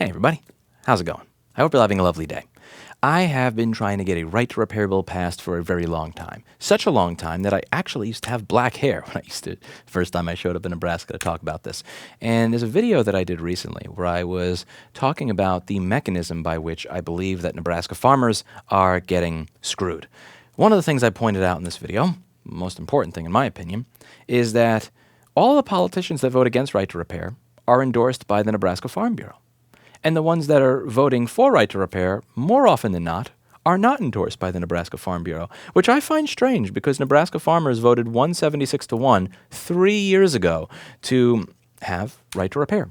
Hey everybody, how's it going? I hope you're having a lovely day. I have been trying to get a right to repair bill passed for a very long time. Such a long time that I actually used to have black hair when first time I showed up in Nebraska to talk about this. And there's a video that I did recently where I was talking about the mechanism by which I believe that Nebraska farmers are getting screwed. One of the things I pointed out in this video, most important thing in my opinion, is that all the politicians that vote against right to repair are endorsed by the Nebraska Farm Bureau. And the ones that are voting for right to repair, more often than not, are not endorsed by the Nebraska Farm Bureau, which I find strange because Nebraska farmers voted 176-1 3 years ago to have right to repair.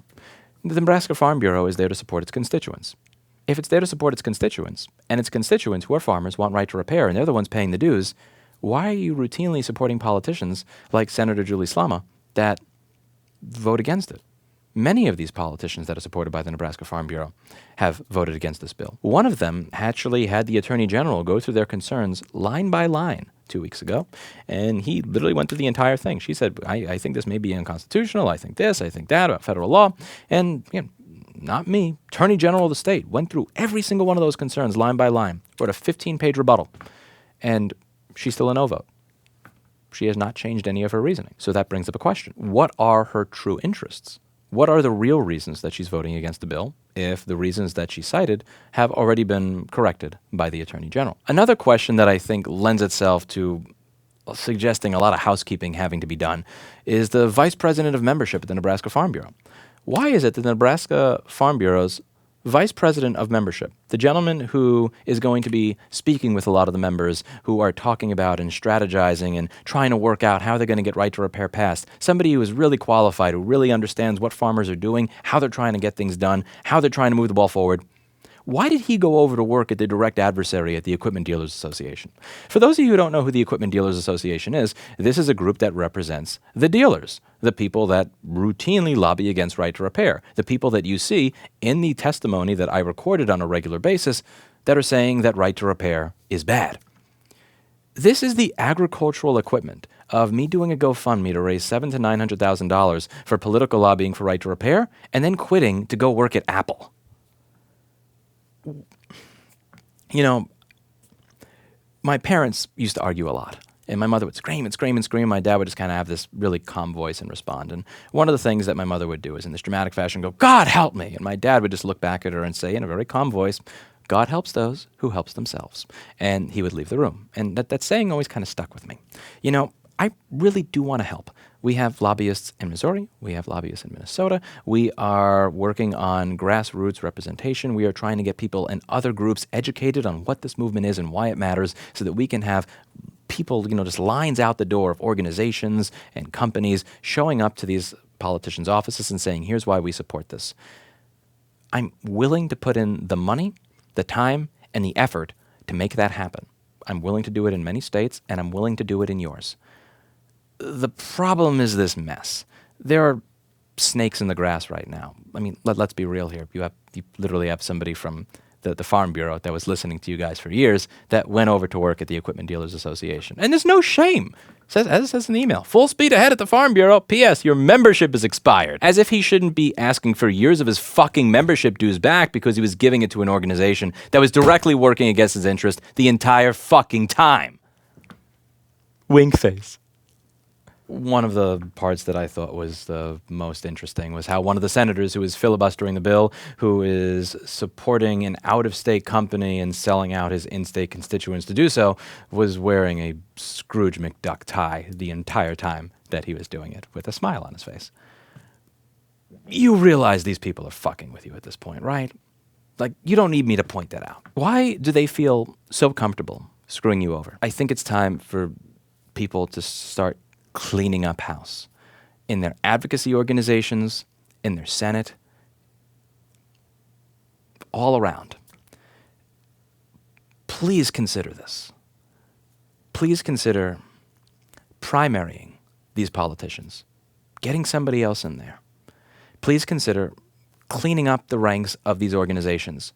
The Nebraska Farm Bureau is there to support its constituents. If it's there to support its constituents, and its constituents who are farmers want right to repair, and they're the ones paying the dues, why are you routinely supporting politicians like Senator Julie Slama that vote against it? Many of these politicians that are supported by the Nebraska Farm Bureau have voted against this bill. One of them actually had the Attorney General go through their concerns line by line 2 weeks ago, and he literally went through the entire thing. She said, I think this may be unconstitutional, I think this, I think that about federal law, and not me, Attorney General of the state went through every single one of those concerns line by line, wrote a 15-page rebuttal, and she's still a no vote. She has not changed any of her reasoning. So that brings up a question. What are her true interests? What are the real reasons that she's voting against the bill if the reasons that she cited have already been corrected by the Attorney General? Another question that I think lends itself to suggesting a lot of housekeeping having to be done is the Vice President of Membership at the Nebraska Farm Bureau. Why is it that the Nebraska Farm Bureau's Vice President of Membership, the gentleman who is going to be speaking with a lot of the members who are talking about and strategizing and trying to work out how they're going to get right to repair passed, somebody who is really qualified, who really understands what farmers are doing, how they're trying to get things done, how they're trying to move the ball forward, why did he go over to work at the direct adversary at the Equipment Dealers Association? For those of you who don't know who the Equipment Dealers Association is, this is a group that represents the dealers, the people that routinely lobby against right to repair, the people that you see in the testimony that I recorded on a regular basis that are saying that right to repair is bad. This is the agricultural equivalent of me doing a GoFundMe to raise $700,000 to $900,000 for political lobbying for right to repair and then quitting to go work at Apple. My parents used to argue a lot, and my mother would scream and scream and scream. My dad would just kind of have this really calm voice and respond. And one of the things that my mother would do is in this dramatic fashion go, "God help me." And my dad would just look back at her and say in a very calm voice, "God helps those who helps themselves." And he would leave the room. And that saying always kind of stuck with me. I really do want to help. We have lobbyists in Missouri. We have lobbyists in Minnesota. We are working on grassroots representation. We are trying to get people in other groups educated on what this movement is and why it matters so that we can have people, just lines out the door of organizations and companies showing up to these politicians' offices and saying, here's why we support this. I'm willing to put in the money, the time, and the effort to make that happen. I'm willing to do it in many states, and I'm willing to do it in yours. The problem is this mess. There are snakes in the grass right now. I mean, let's be real here. You literally have somebody from the Farm Bureau that was listening to you guys for years that went over to work at the Equipment Dealers Association. And there's no shame. As it says in the email, full speed ahead at the Farm Bureau. P.S. Your membership is expired. As if he shouldn't be asking for years of his fucking membership dues back because he was giving it to an organization that was directly working against his interest the entire fucking time. Wink face. One of the parts that I thought was the most interesting was how one of the senators who is filibustering the bill, who is supporting an out-of-state company and selling out his in-state constituents to do so, was wearing a Scrooge McDuck tie the entire time that he was doing it, with a smile on his face. You realize these people are fucking with you at this point, right? Like, you don't need me to point that out. Why do they feel so comfortable screwing you over? I think it's time for people to start cleaning up house in their advocacy organizations, in their Senate, all around. Please consider this. Please consider primarying these politicians, getting somebody else in there. Please consider cleaning up the ranks of these organizations.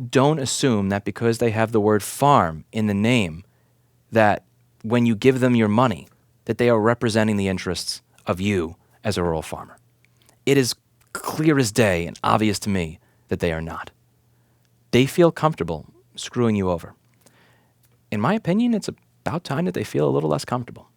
Don't assume that because they have the word farm in the name, that when you give them your money, that they are representing the interests of you as a rural farmer. It is clear as day and obvious to me that they are not. They feel comfortable screwing you over. In my opinion, it's about time that they feel a little less comfortable.